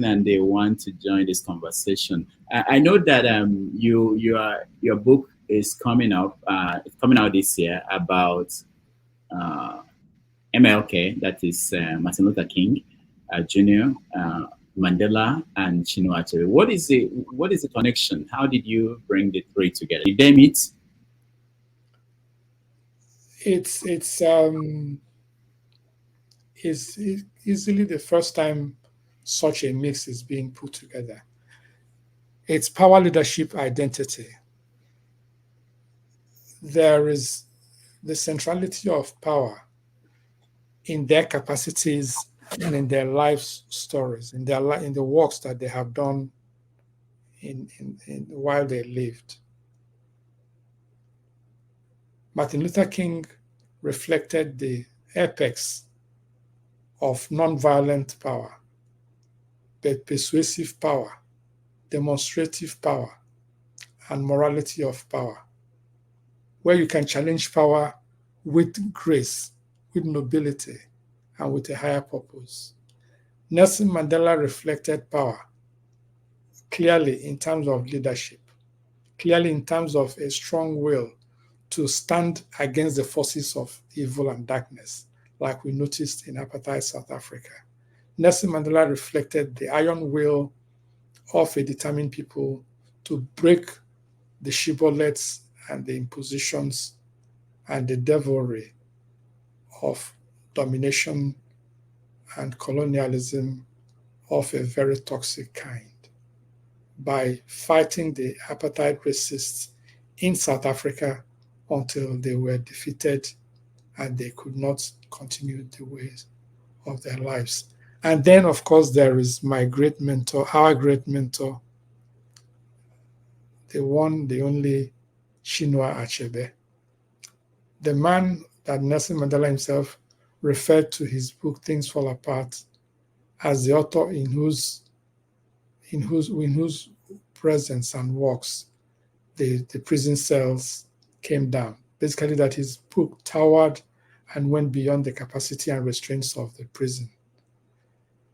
and they want to join this conversation. I know that your book is coming up. It's coming out this year about uh, MLK, that is Martin Luther King Jr., Mandela, and Chido Nwangwu. What is the connection? How did you bring the three together? Did they meet? It's easily the first time such a mix is being put together. It's power, leadership, identity. There is the centrality of power in their capacities and in their life stories, in the works that they have done while they lived. Martin Luther King reflected the apex of nonviolent power, but persuasive power, demonstrative power, and morality of power, where you can challenge power with grace, with nobility, and with a higher purpose. Nelson Mandela reflected power clearly in terms of leadership, clearly in terms of a strong will to stand against the forces of evil and darkness, like we noticed in apartheid South Africa. Nelson Mandela reflected the iron will of a determined people to break the shibboleths and the impositions and the devilry of domination and colonialism of a very toxic kind by fighting the apartheid racists in South Africa until they were defeated and they could not continue the ways of their lives. And then, of course, there is my great mentor, our great mentor, the one, the only Chinua Achebe, the man that Nelson Mandela himself referred to his book Things Fall Apart as the author in whose presence and works the prison cells came down. Basically, that his book towered and went beyond the capacity and restraints of the prison.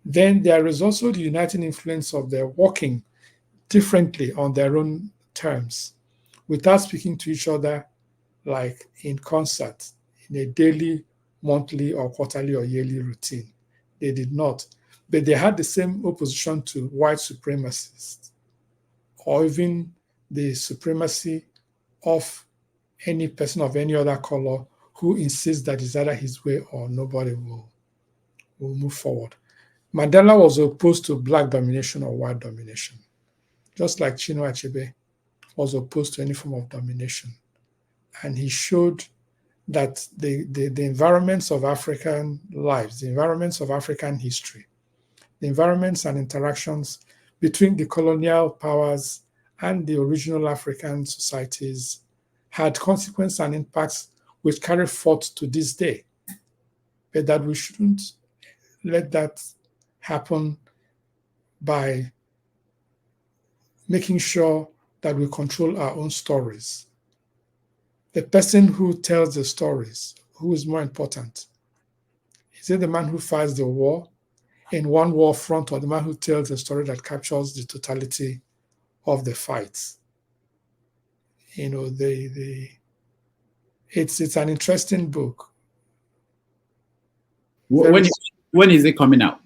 Then there is also the uniting influence of their working differently on their own terms, without speaking to each other like in concert, in a daily, monthly, or quarterly or yearly routine. They did not. But they had the same opposition to white supremacists, or even the supremacy of any person of any other color who insists that it's either his way or nobody will move forward. Mandela was opposed to black domination or white domination, just like Chinua Achebe was opposed to any form of domination. And he showed that the environments of African lives, the environments of African history, the environments and interactions between the colonial powers and the original African societies had consequences and impacts which carry forth to this day, but that we shouldn't let that happen by making sure that we control our own stories. The person who tells the stories, who is more important? Is it the man who fights the war in one war front, or the man who tells a story that captures the totality of the fights? You know, it's an interesting book. When is it coming out?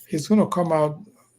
It's going to come out